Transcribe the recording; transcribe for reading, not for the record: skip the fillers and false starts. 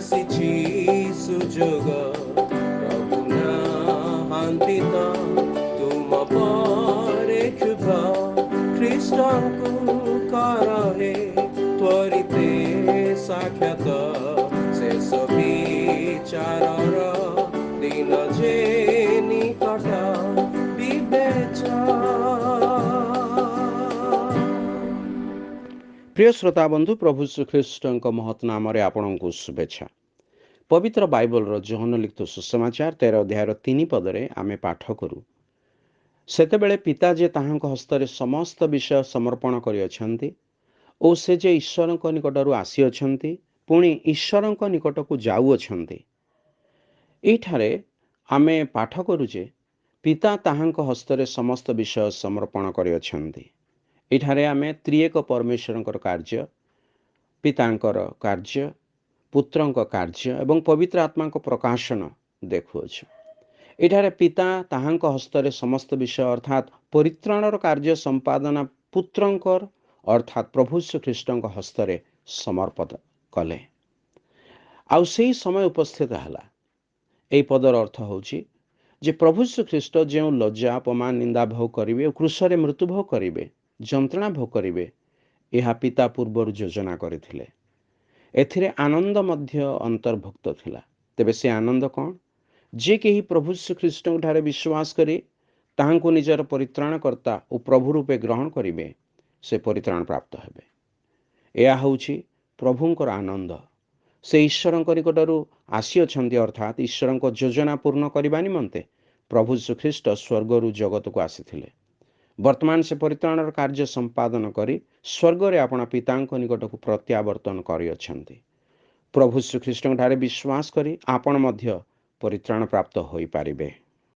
ଆସିଛି ସୁଯୋଗ ପ୍ରଭୁ ନାହାନ୍ତି ତ ତୁମ ପରେ କ୍ଷୁଭ ଖ୍ରୀଷ୍ଟଙ୍କୁ କରହେ ତ୍ୱରିତେ ସାକ୍ଷାତ ଶେଷ ବିଚାରର ଦିନ ଯେ ନିକଟ প্রিয় শ্ରୋତା ବନ୍ଧୁ ପ୍ରଭୁ ଶ୍ରୀଖ୍ରୀଷ୍ଟଙ୍କ ମହତ୍ ନାମରେ ଆପଣଙ୍କୁ ଶୁଭେଚ୍ଛା। ପବିତ୍ର ବାଇବଲର ଯୋହନ ଲିଖିତ ସୁସମାଚାର 13 ଅଧ୍ୟାୟର 3 ପଦରେ ଆମେ ପାଠ କରୁ, ସେତେବେଳେ ପିତା ଯେ ତାହାଙ୍କ ହସ୍ତରେ ସମସ୍ତ ବିଷୟ ସମର୍ପଣ କରିଅଛନ୍ତି ଓ ସେ ଯେ ଈଶ୍ୱରଙ୍କ ନିକଟରୁ ଆସିଅଛନ୍ତି ପୁଣି ଈଶ୍ୱରଙ୍କ ନିକଟକୁ ଯାଉଅଛନ୍ତି। ଏଇଠାରେ ଆମେ ପାଠ କରୁ ଯେ ପିତା ତାହାଙ୍କ ହସ୍ତରେ ସମସ୍ତ ବିଷୟ ସମର୍ପଣ କରିଅଛନ୍ତି। ଏଠାରେ ଆମେ ତ୍ରିଏକ ପରମେଶ୍ୱରଙ୍କର କାର୍ଯ୍ୟ, ପିତାଙ୍କର କାର୍ଯ୍ୟ, ପୁତ୍ରଙ୍କ କାର୍ଯ୍ୟ ଏବଂ ପବିତ୍ର ଆତ୍ମାଙ୍କ ପ୍ରକାଶନ ଦେଖୁଅଛୁ। ଏଠାରେ ପିତା ତାହାଙ୍କ ହସ୍ତରେ ସମସ୍ତ ବିଷୟ ଅର୍ଥାତ୍ ପରିତ୍ରାଣର କାର୍ଯ୍ୟ ସମ୍ପାଦନା ପୁତ୍ରଙ୍କର ଅର୍ଥାତ୍ ପ୍ରଭୁ ଶ୍ରୀଖ୍ରୀଷ୍ଟଙ୍କ ହସ୍ତରେ ସମର୍ପଣ କଲେ। ଆଉ ସେହି ସମୟ ଉପସ୍ଥିତ ହେଲା। ଏହି ପଦର ଅର୍ଥ ହେଉଛି ଯେ ପ୍ରଭୁ ଶ୍ରୀଖ୍ରୀଷ୍ଟ ଯେଉଁ ଲଜ୍ଜା ଅପମାନ ନିନ୍ଦା ଭୋଗ କରିବେ ଓ କ୍ରୁଶରେ ମୃତ୍ୟୁଭୋଗ କରିବେ, ଯନ୍ତ୍ରଣା ଭୋଗ କରିବେ, ଏହା ପିତା ପୂର୍ବରୁ ଯୋଜନା କରିଥିଲେ। ଏଥିରେ ଆନନ୍ଦ ମଧ୍ୟ ଅନ୍ତର୍ଭୁକ୍ତ ଥିଲା। ତେବେ ସେ ଆନନ୍ଦ କ'ଣ? ଯେ କେହି ପ୍ରଭୁ ଶ୍ରୀଖ୍ରୀଷ୍ଟଙ୍କଠାରେ ବିଶ୍ୱାସ କରି ତାହାଙ୍କୁ ନିଜର ପରିତ୍ରାଣକର୍ତ୍ତା ଓ ପ୍ରଭୁ ରୂପେ ଗ୍ରହଣ କରିବେ, ସେ ପରିତ୍ରାଣ ପ୍ରାପ୍ତ ହେବେ। ଏହା ହେଉଛି ପ୍ରଭୁଙ୍କର ଆନନ୍ଦ। ସେ ଈଶ୍ୱରଙ୍କ ନିକଟରୁ ଆସିଅଛନ୍ତି, ଅର୍ଥାତ୍ ଈଶ୍ୱରଙ୍କ ଯୋଜନା ପୂର୍ଣ୍ଣ କରିବା ନିମନ୍ତେ ପ୍ରଭୁ ଶ୍ରୀଖ୍ରୀଷ୍ଟ ସ୍ୱର୍ଗରୁ ଜଗତକୁ ଆସିଥିଲେ। ବର୍ତ୍ତମାନ ସେ ପରିତ୍ରାଣର କାର୍ଯ୍ୟ ସମ୍ପାଦନ କରି ସ୍ୱର୍ଗରେ ଆପଣା ପିତାଙ୍କ ନିକଟକୁ ପ୍ରତ୍ୟାବର୍ତ୍ତନ କରିଅଛନ୍ତି। ପ୍ରଭୁ ଶ୍ରୀଖ୍ରୀଷ୍ଟଙ୍କଠାରେ ବିଶ୍ୱାସ କରି ଆପଣ ମଧ୍ୟ ପରିତ୍ରାଣ ପ୍ରାପ୍ତ ହୋଇପାରିବେ।